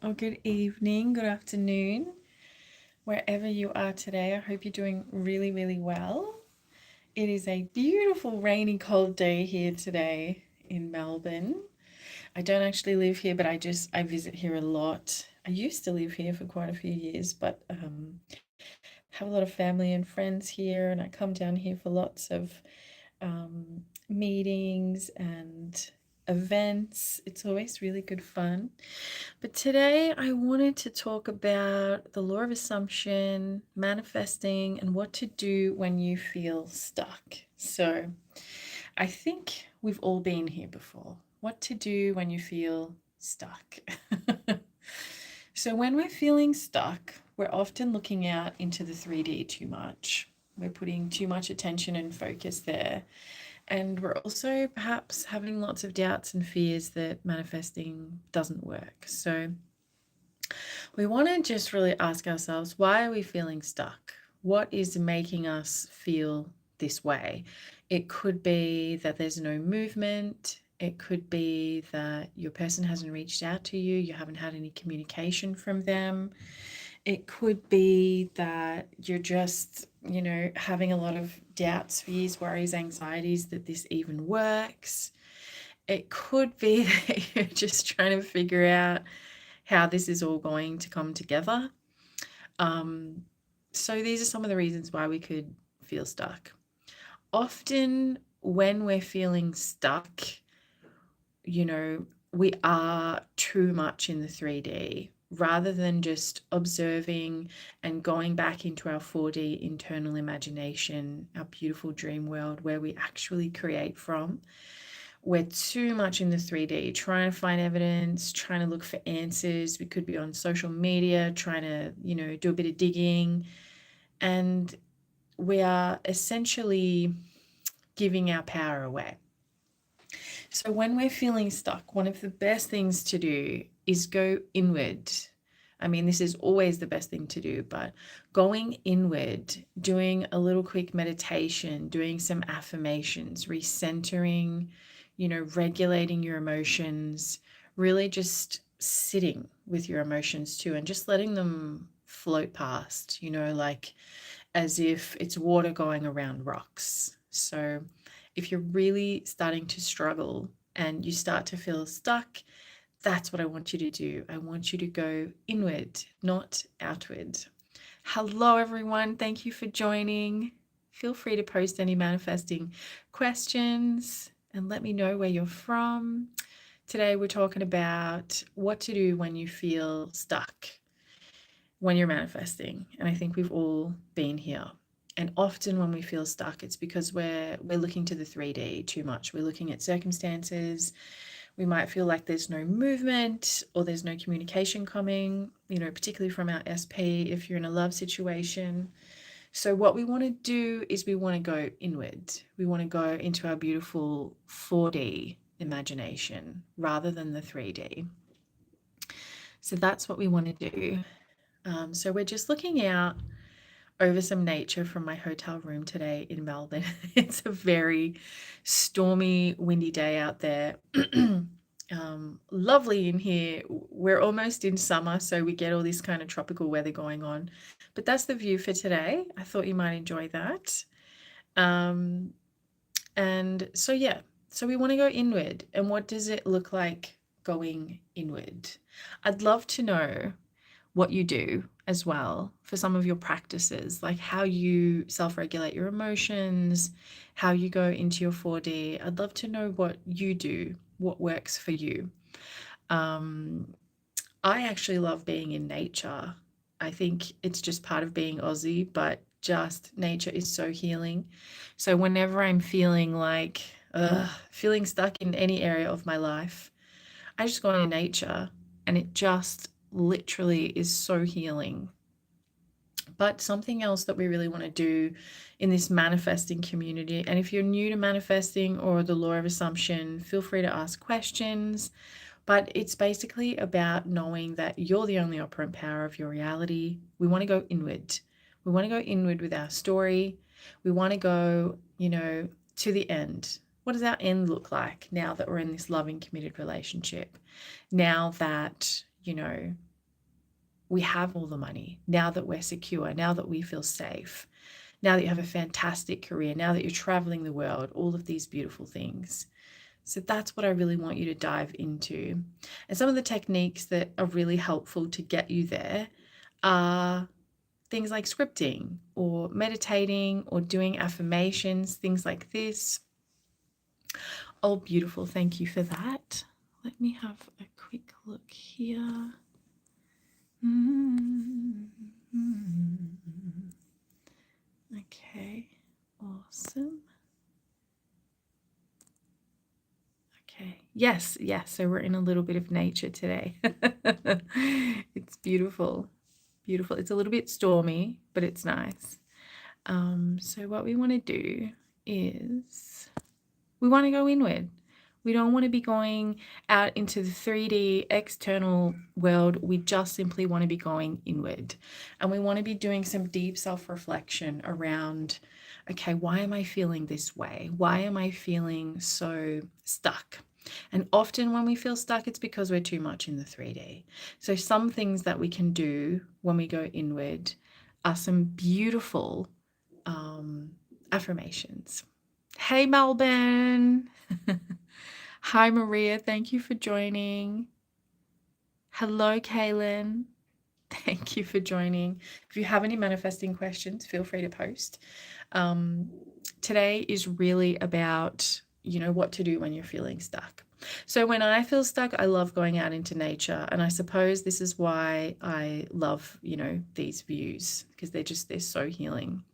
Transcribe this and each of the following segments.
or good evening, good afternoon, wherever you are today. I hope you're doing really, really well. It is a beautiful, rainy, cold day here today in Melbourne. I don't actually live here, but I visit here a lot. I used to live here for quite a few years, but have a lot of family and friends here, and I come down here for lots of meetings and events. It's always really good fun. But today I wanted to talk about the law of assumption, manifesting, and what to do when you feel stuck. So I think we've all been here before. What to do when you feel stuck. So when we're feeling stuck, we're often looking out into the 3D too much. We're putting too much attention and focus there. And we're also perhaps having lots of doubts and fears that manifesting doesn't work. So we want to just really ask ourselves, why are we feeling stuck? What is making us feel this way? It could be that there's no movement. It could be that your person hasn't reached out to you. You haven't had any communication from them. It could be that you're just, having a lot of doubts, fears, worries, anxieties that this even works. It could be that you're just trying to figure out how this is all going to come together. So these are some of the reasons why we could feel stuck. Often when we're feeling stuck, we are too much in the 3D rather than just observing and going back into our 4D internal imagination, our beautiful dream world where we actually create from. We're too much in the 3D, trying to find evidence, trying to look for answers. We could be on social media, trying to, do a bit of digging. And we are essentially giving our power away. So when we're feeling stuck, one of the best things to do is go inward. I mean, this is always the best thing to do, but going inward, doing a little quick meditation, doing some affirmations, recentering, regulating your emotions, really just sitting with your emotions too, and just letting them float past, like as if it's water going around rocks. So if you're really starting to struggle and you start to feel stuck, that's what I want you to do. I want you to go inward, not outward. Hello, everyone. Thank you for joining. Feel free to post any manifesting questions and let me know where you're from. Today, we're talking about what to do when you feel stuck, when you're manifesting. And I think we've all been here. And often when we feel stuck, it's because we're looking to the 3D too much. We're looking at circumstances. We might feel like there's no movement or there's no communication coming, particularly from our SP if you're in a love situation. So what we want to do is we want to go inward. We want to go into our beautiful 4D imagination rather than the 3D. So that's what we want to do. So we're just looking out over some nature from my hotel room today in Melbourne. It's a very stormy, windy day out there. Lovely in here. We're almost in summer, so we get all this kind of tropical weather going on. But that's the view for today. I thought you might enjoy that. And so, yeah, so we want to go inward. And what does it look like going inward? I'd love to know what you do as well for some of your practices, like how you self-regulate your emotions, how you go into your 4D. I'd love to know what you do, what works for you. I actually love being in nature. I think it's just part of being Aussie, but just nature is so healing. So whenever I'm feeling like feeling stuck in any area of my life, I just go into nature and it just literally is so healing. But something else that we really want to do in this manifesting community, and if you're new to manifesting or the law of assumption, feel free to ask questions. But it's basically about knowing that you're the only operant power of your reality. We want to go inward. We want to go inward with our story. We want to go, to the end. What does our end look like now that we're in this loving, committed relationship? Now that, We have all the money now that we're secure, now that we feel safe, now that you have a fantastic career, now that you're traveling the world, all of these beautiful things. So that's what I really want you to dive into. And some of the techniques that are really helpful to get you there are things like scripting or meditating or doing affirmations, things like this. Oh, beautiful. Thank you for that. Let me have a quick look here. Okay, awesome. Okay, yes, yes. So we're in a little bit of nature today. It's beautiful, beautiful. It's a little bit stormy, but it's nice. So what we want to do is we want to go inward. We don't want to be going out into the 3D external world. We just simply want to be going inward. And we want to be doing some deep self-reflection around, okay, why am I feeling this way? Why am I feeling so stuck? And often when we feel stuck, it's because we're too much in the 3D. So some things that we can do when we go inward are some beautiful affirmations. Hey, Melbourne. Hi, Maria. Thank you for joining. Hello, Kaylin. Thank you for joining. If you have any manifesting questions, feel free to post. Today is really about, what to do when you're feeling stuck. So when I feel stuck, I love going out into nature. And I suppose this is why I love, these views, because they're so healing.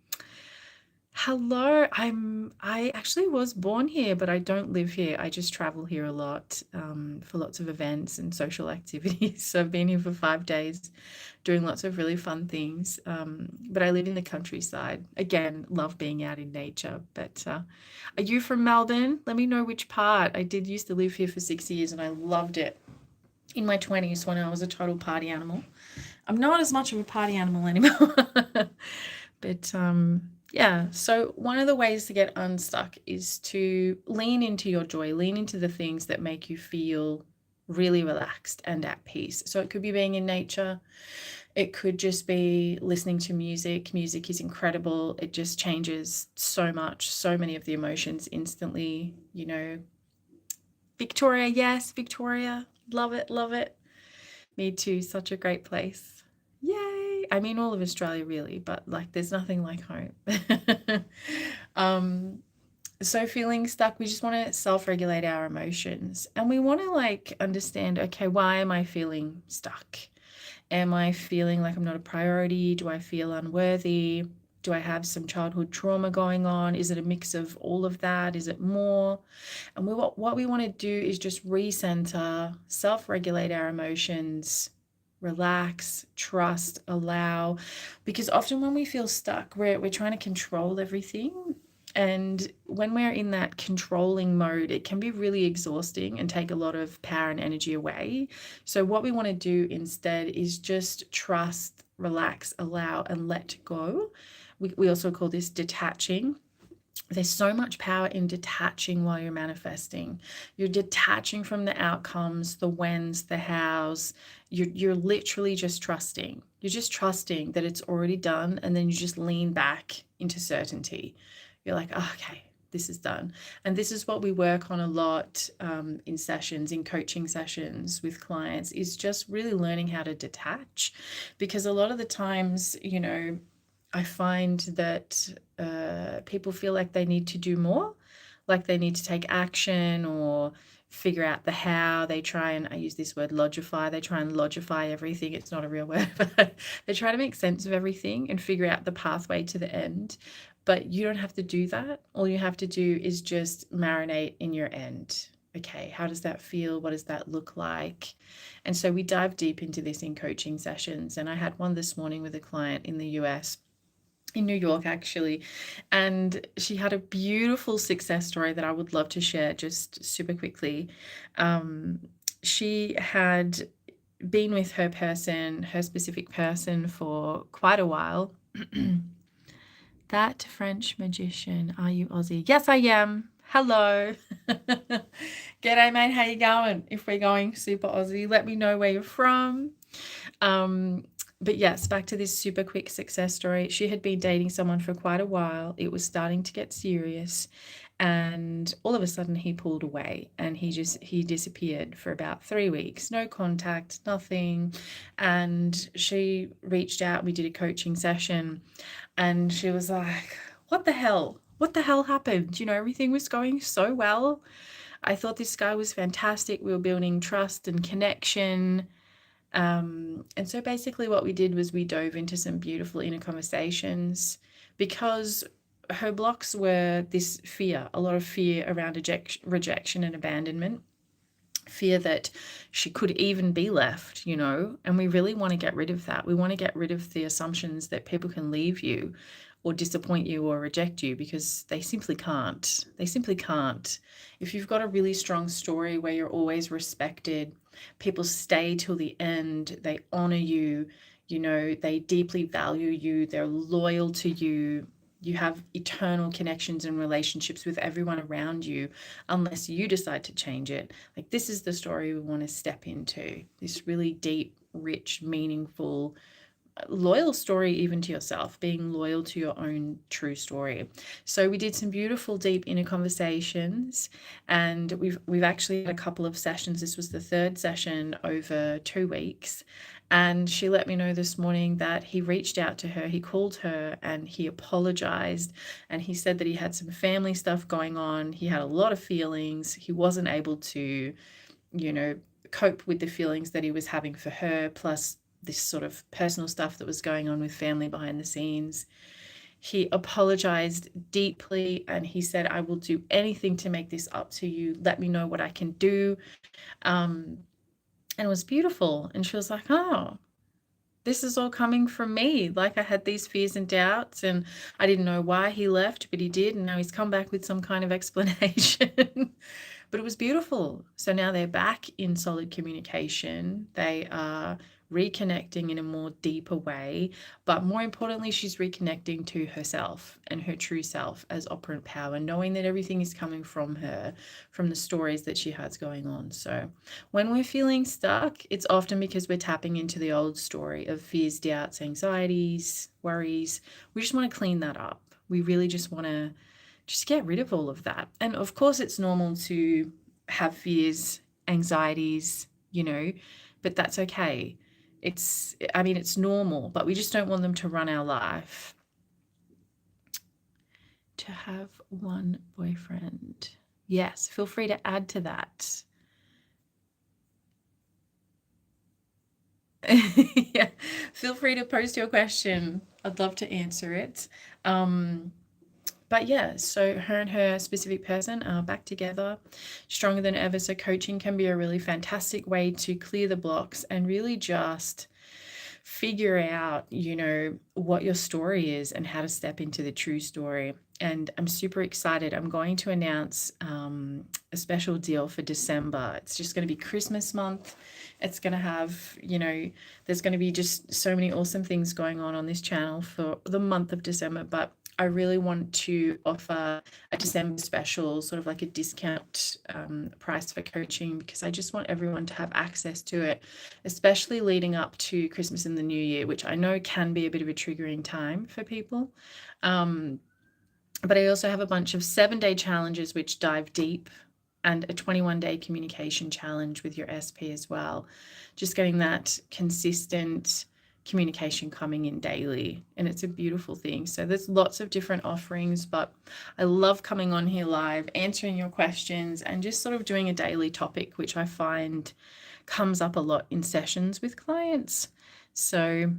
Hello, I actually was born here, but I don't live here. I just travel here a lot for lots of events and social activities. So I've been here for 5 days doing lots of really fun things. But I live in the countryside. Again, love being out in nature. But are you from Melbourne? Let me know which part. I did used to live here for 6 years and I loved it in my 20s when I was a total party animal. I'm not as much of a party animal anymore. But yeah, so one of the ways to get unstuck is to lean into your joy, lean into the things that make you feel really relaxed and at peace. So it could be being in nature. It could just be listening to music. Music is incredible. It just changes so much, so many of the emotions instantly, Victoria, yes, Victoria. Love it, love it. Me too, such a great place. Yay! I mean, all of Australia really, but there's nothing like home. So feeling stuck, we just want to self-regulate our emotions and we want to understand, okay, why am I feeling stuck? Am I feeling like I'm not a priority? Do I feel unworthy? Do I have some childhood trauma going on? Is it a mix of all of that? Is it more? And what we want to do is just recenter, self-regulate our emotions, relax, trust, allow, because often when we feel stuck, we're trying to control everything. And when we're in that controlling mode, it can be really exhausting and take a lot of power and energy away. So what we want to do instead is just trust, relax, allow, and let go. We also call this detaching. There's so much power in detaching while you're manifesting. You're detaching from the outcomes, the whens, the hows. You're literally just trusting. You're just trusting that it's already done, and then you just lean back into certainty. You're like, oh, okay, this is done. And this is what we work on a lot in sessions, in coaching sessions with clients, is just really learning how to detach. Because a lot of the times, I find that people feel like they need to do more, like they need to take action or figure out the how. They try and, I use this word logify, they try and logify everything. It's not a real word, but they try to make sense of everything and figure out the pathway to the end. But you don't have to do that. All you have to do is just marinate in your end. Okay, how does that feel? What does that look like? And so we dive deep into this in coaching sessions. And I had one this morning with a client in the US, in New York actually, and she had a beautiful success story that I would love to share just super quickly. She had been with her specific person for quite a while. That French magician, are you Aussie? Yes, I am. Hello. G'day, mate. How you going? If we're going super Aussie, let me know where you're from. But yes, back to this super quick success story. She had been dating someone for quite a while. It was starting to get serious. And all of a sudden he pulled away and he disappeared for about 3 weeks. No contact, nothing. And she reached out. We did a coaching session and she was like, what the hell? What the hell happened? You know, everything was going so well. I thought this guy was fantastic. We were building trust and connection. And so basically what we did was we dove into some beautiful inner conversations because her blocks were this fear, a lot of fear around rejection and abandonment, fear that she could even be left, you know, and we really want to get rid of that. We want to get rid of the assumptions that people can leave you or disappoint you or reject you because they simply can't. They simply can't. If you've got a really strong story where you're always respected, people stay till the end, they honor you, you know, they deeply value you, they're loyal to you. You have eternal connections and relationships with everyone around you, unless you decide to change it. Like, this is the story we want to step into, this really deep, rich, meaningful, loyal story, even to yourself, being loyal to your own true story. So we did some beautiful deep inner conversations, and we've actually had a couple of sessions. This was the third session over 2 weeks, and she let me know this morning that he reached out to her, he called her and he apologized, and he said that he had some family stuff going on, he had a lot of feelings, he wasn't able to, you know, cope with the feelings that he was having for her, plus this sort of personal stuff that was going on with family behind the scenes. He apologized deeply and he said, I will do anything to make this up to you. Let me know what I can do. And it was beautiful. And she was like, oh, this is all coming from me. Like, I had these fears and doubts and I didn't know why he left, but he did. And now he's come back with some kind of explanation. But it was beautiful. So now they're back in solid communication. They are reconnecting in a more deeper way. But more importantly, she's reconnecting to herself and her true self as operant power, knowing that everything is coming from her, from the stories that she has going on. So when we're feeling stuck, it's often because we're tapping into the old story of fears, doubts, anxieties, worries. We just want to clean that up. We really just want to just get rid of all of that. And of course, it's normal to have fears, anxieties, you know, but that's okay. It's normal, but we just don't want them to run our life. To have one boyfriend. Yes, feel free to add to that. Yeah, feel free to post your question. I'd love to answer it. But yeah, so her and her specific person are back together, stronger than ever. So coaching can be a really fantastic way to clear the blocks and really just figure out, you know, what your story is and how to step into the true story. And I'm super excited. I'm going to announce a special deal for December. It's just going to be Christmas month. It's going to have, you know, there's going to be just so many awesome things going on this channel for the month of December. But I really want to offer a December special, sort of like a discount price for coaching, because I just want everyone to have access to it, especially leading up to Christmas and the New Year, which I know can be a bit of a triggering time for people. But I also have a bunch of 7-day challenges which dive deep, and a 21-day communication challenge with your SP as well. Just getting that consistent communication coming in daily, and it's a beautiful thing. So there's lots of different offerings, but I love coming on here live, answering your questions, and just sort of doing a daily topic, which I find comes up a lot in sessions with clients. So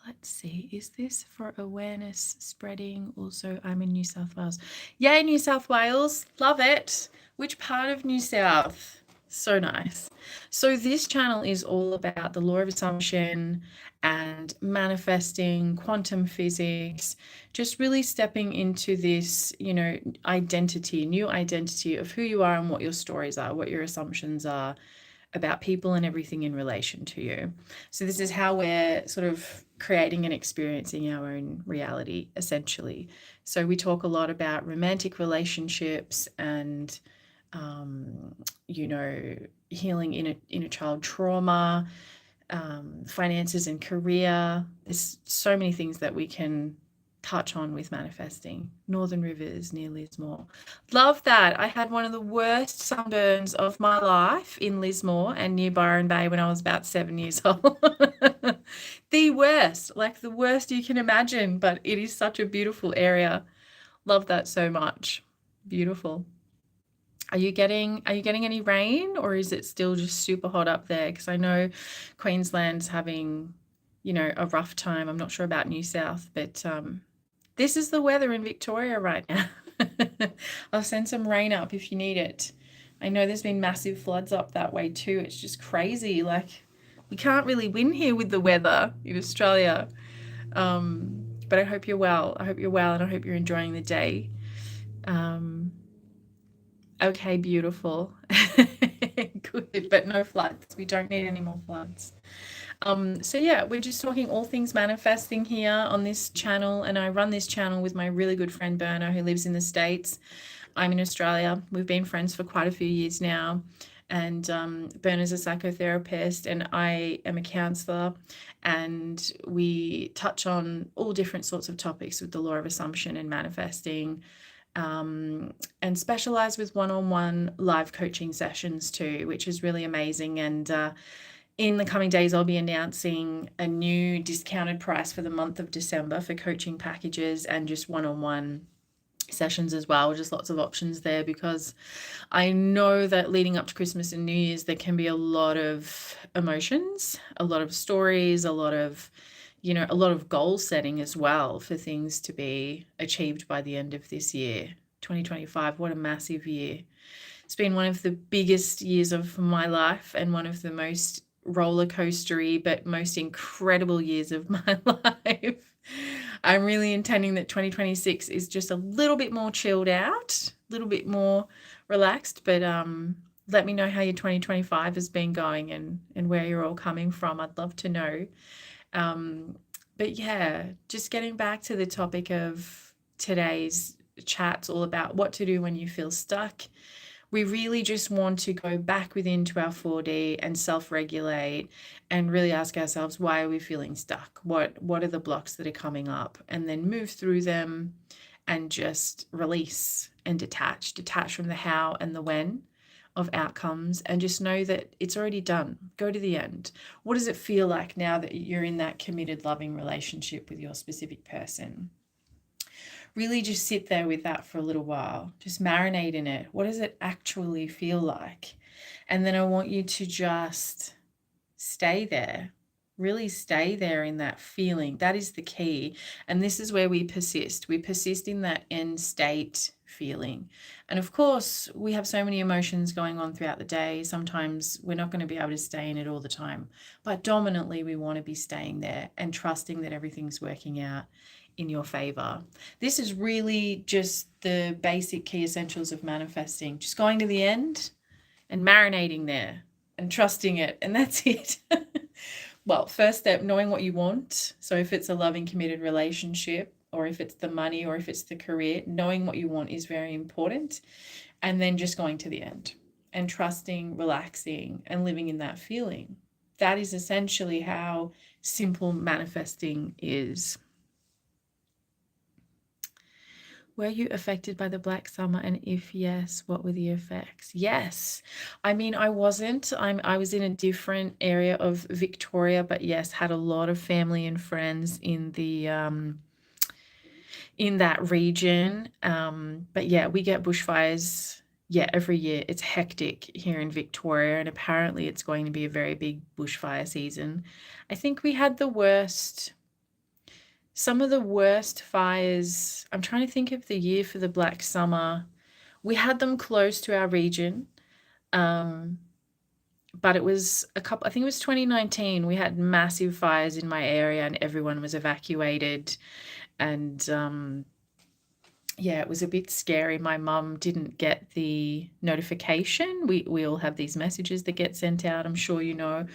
let's see, is this for awareness spreading? Also, I'm in New South Wales. Yay, New South Wales. Love it. Which part of New South? So nice. So this channel is all about the law of assumption and manifesting, quantum physics, just really stepping into this, you know, identity, new identity of who you are and what your stories are, what your assumptions are about people and everything in relation to you. So this is how we're sort of creating and experiencing our own reality, essentially. So we talk a lot about romantic relationships and um, you know, healing inner child trauma, finances and career. There's so many things that we can touch on with manifesting. Northern Rivers near Lismore. Love that. I had one of the worst sunburns of my life in Lismore and near Byron Bay when I was about 7 years old. The worst, like the worst you can imagine, but it is such a beautiful area. Love that so much. Beautiful. Are you getting any rain, or is it still just super hot up there? Because I know Queensland's having, a rough time. I'm not sure about New South, but this is the weather in Victoria right now. I'll send some rain up if you need it. I know there's been massive floods up that way too. It's just crazy. Like, we can't really win here with the weather in Australia. But I hope you're well. I hope you're well, and I hope you're enjoying the day. Okay, beautiful. Good, but no floods. We don't need any more floods. So yeah, we're just talking all things manifesting here on this channel, and I run this channel with my really good friend Berna, who lives in the States. I'm in Australia. We've been friends for quite a few years now, and Berna's a psychotherapist, and I am a counselor, and we touch on all different sorts of topics with the law of assumption and manifesting. And specialize with one-on-one live coaching sessions too, which is really amazing. And in the coming days, I'll be announcing a new discounted price for the month of December for coaching packages and just one-on-one sessions as well. Just lots of options there, because I know that leading up to Christmas and New Year's, there can be a lot of emotions, a lot of stories, a lot of goal setting as well for things to be achieved by the end of this year. 2025, what a massive year. It's been one of the biggest years of my life and one of the most roller coastery but most incredible years of my life. I'm really intending that 2026 is just a little bit more chilled out, a little bit more relaxed, but let me know how your 2025 has been going and where you're all coming from. I'd love to know. But yeah, just getting back to the topic of today's chat's all about what to do when you feel stuck. We really just want to go back within to our 4D and self-regulate and really ask ourselves, why are we feeling stuck? What are the blocks that are coming up? And then move through them and just release and detach from the how and the when of outcomes, and just know that it's already done. Go to the end. What does it feel like now that you're in that committed, loving relationship with your specific person? Really just sit there with that for a little while. Just marinate in it. What does it actually feel like? And then I want you to just stay there. Really stay there in that feeling. That is the key. And this is where we persist. We persist in that end state feeling. And of course, we have so many emotions going on throughout the day. Sometimes we're not going to be able to stay in it all the time. But dominantly, we want to be staying there and trusting that everything's working out in your favor. This is really just the basic key essentials of manifesting. Just going to the end and marinating there and trusting it. And that's it. Well, first step, knowing what you want. So if it's a loving, committed relationship, or if it's the money, or if it's the career, knowing what you want is very important. And then just going to the end and trusting, relaxing, and living in that feeling. That is essentially how simple manifesting is. Were you affected by the Black Summer? And if yes, what were the effects? Yes. I mean, I wasn't. I was in a different area of Victoria, but yes, had a lot of family and friends in the in that region. But yeah, we get bushfires, every year. It's hectic here in Victoria, and apparently it's going to be a very big bushfire season. I think we had some of the worst fires. I'm trying to think of the year for the Black Summer. We had them close to our region, but it was I think it was 2019. We had massive fires in my area and everyone was evacuated. And it was a bit scary. My mum didn't get the notification. We all have these messages that get sent out. I'm sure you know.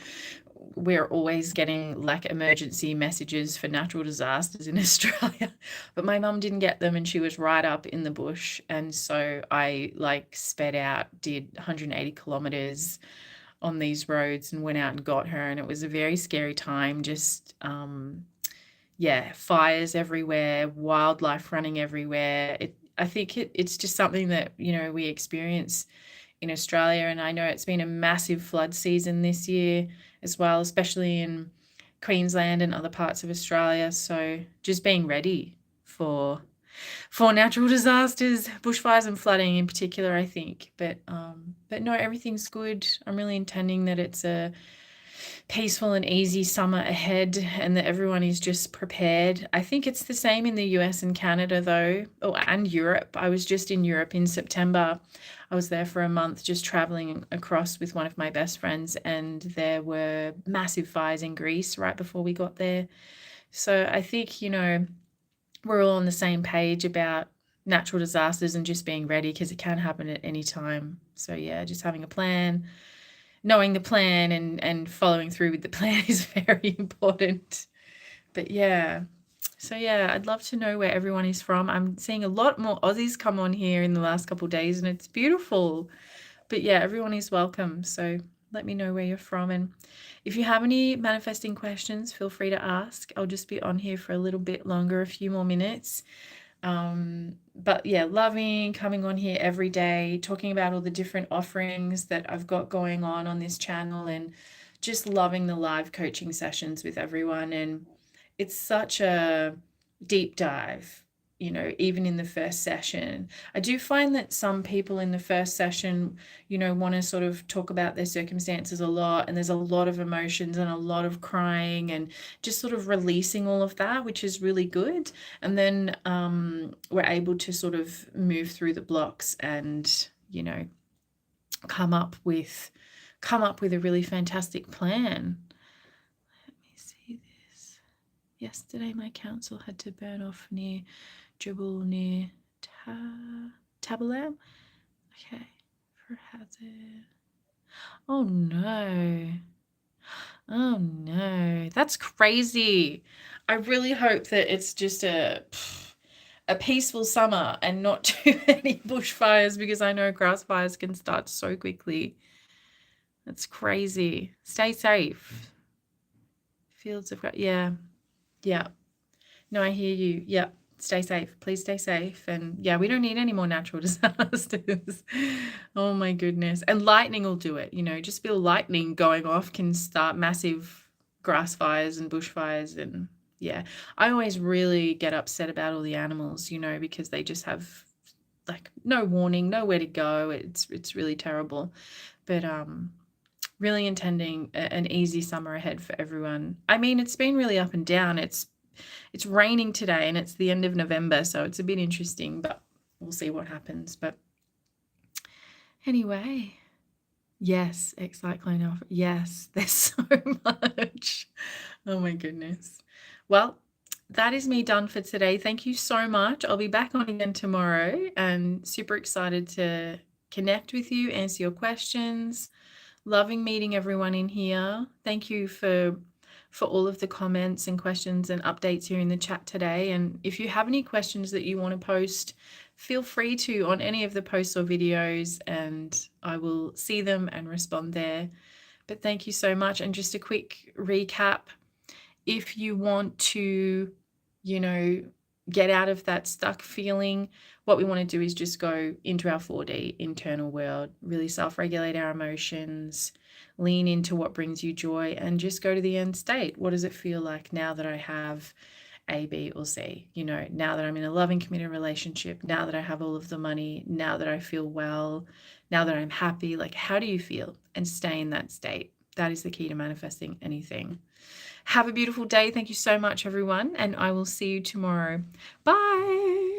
we're always getting like emergency messages for natural disasters in Australia, but my mum didn't get them and she was right up in the bush. And so I like sped out, did 180 kilometers on these roads and went out and got her. And it was a very scary time. Just, yeah, fires everywhere, wildlife running everywhere. I think it's just something that, you know, we experience in Australia. And I know it's been a massive flood season this year as well, especially in Queensland and other parts of Australia. So just being ready for natural disasters, bushfires and flooding in particular, I think. But no, everything's good. I'm really intending that it's a peaceful and easy summer ahead and that everyone is just prepared. I think it's the same in the US and Canada though, and Europe. I was just in Europe in September. I was there for a month just traveling across with one of my best friends, and there were massive fires in Greece right before we got there. So I think, you know, we're all on the same page about natural disasters and just being ready because it can happen at any time. So yeah, just having a plan, knowing the plan and following through with the plan is very important. But yeah, so yeah, I'd love to know where everyone is from. I'm seeing a lot more Aussies come on here in the last couple of days and it's beautiful. But yeah, everyone is welcome. So let me know where you're from. And if you have any manifesting questions, feel free to ask. I'll just be on here for a little bit longer, a few more minutes. But yeah, loving coming on here every day, talking about all the different offerings that I've got going on this channel, and just loving the live coaching sessions with everyone. And it's such a deep dive, you know, even in the first session. I do find that some people in the first session, you know, want to sort of talk about their circumstances a lot, and there's a lot of emotions and a lot of crying and just sort of releasing all of that, which is really good. And then we're able to sort of move through the blocks and, you know, come up with a really fantastic plan. Let me see this. Yesterday my council had to burn off near Jebel near Tabalam. Okay, for hazard. Oh no. Oh no, that's crazy. I really hope that it's just a peaceful summer and not too many bushfires, because I know grass fires can start so quickly. That's crazy. Stay safe. Fields of, yeah. No, I hear you. Yeah. Stay safe. Please stay safe. And yeah, we don't need any more natural disasters. Oh my goodness. And lightning will do it. You know, just feel lightning going off can start massive grass fires and bushfires. And yeah, I always really get upset about all the animals, you know, because they just have like no warning, nowhere to go. It's really terrible. But really intending an easy summer ahead for everyone. I mean, it's been really up and down. It's raining today and it's the end of November, so it's a bit interesting, but we'll see what happens. But anyway, yes, ex-cyclone Alfred. Yes, there's so much. Oh my goodness. Well, that is me done for today. Thank you so much. I'll be back on again tomorrow and super excited to connect with you, answer your questions. Loving meeting everyone in here. Thank you for all of the comments and questions and updates here in the chat today. And if you have any questions that you want to post, feel free to on any of the posts or videos, and I will see them and respond there. But thank you so much. And just a quick recap, if you want to, you know, get out of that stuck feeling, what we want to do is just go into our 4D internal world, really self-regulate our emotions, lean into what brings you joy, and just go to the end state. What does it feel like now that I have A, B, or C? You know, now that I'm in a loving, committed relationship, now that I have all of the money, now that I feel well, now that I'm happy, like how do you feel? And stay in that state. That is the key to manifesting anything. Have a beautiful day. Thank you so much, everyone, and I will see you tomorrow. Bye.